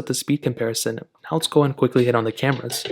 with the speed comparison. Now let's go and quickly hit on the cameras.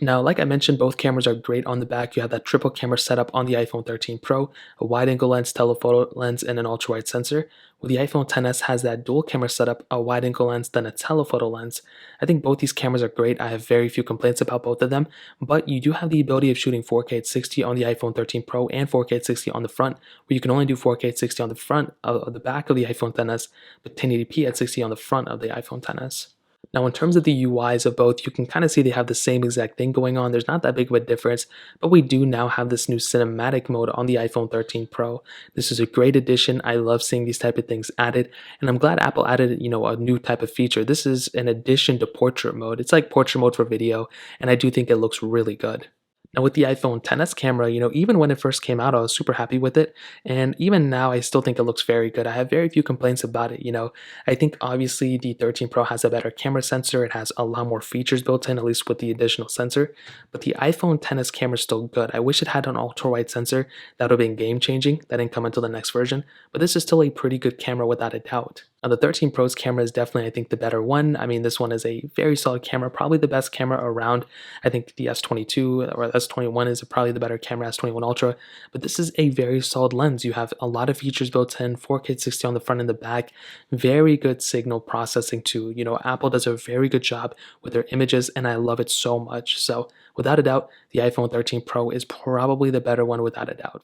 Now, like I mentioned, both cameras are great on the back. You have that triple camera setup on the iPhone 13 Pro, a wide-angle lens, telephoto lens, and an ultra-wide sensor. Where the iPhone XS has that dual camera setup, a wide-angle lens, then a telephoto lens. I think both these cameras are great. I have very few complaints about both of them, but you do have the ability of shooting 4K at 60 on the iPhone 13 Pro and 4K at 60 on the front, where you can only do 4K at 60 on the front of the back of the iPhone XS, but 1080p at 60 on the front of the iPhone XS. Now, in terms of the UIs of both, you can kind of see they have the same exact thing going on. There's not that big of a difference, but we do now have this new cinematic mode on the iPhone 13 Pro. This is a great addition. I love seeing these type of things added, and I'm glad Apple added, a new type of feature. This is an addition to portrait mode. It's like portrait mode for video, and I do think it looks really good. Now with the iPhone XS camera, even when it first came out, I was super happy with it. And even now, I still think it looks very good. I have very few complaints about it. I think obviously the 13 Pro has a better camera sensor. It has a lot more features built in, at least with the additional sensor. But the iPhone XS camera is still good. I wish it had an ultra-wide sensor. That would have been game-changing. That didn't come until the next version. But this is still a pretty good camera without a doubt. Now, the 13 Pro's camera is definitely, I think, the better one. I mean, this one is a very solid camera, probably the best camera around. I think the S22 or S21 is probably the better camera, S21 Ultra, but this is a very solid lens. You have a lot of features built in, 4K 60 on the front and the back, very good signal processing too. Apple does a very good job with their images, and I love it so much. So without a doubt, the iPhone 13 Pro is probably the better one without a doubt.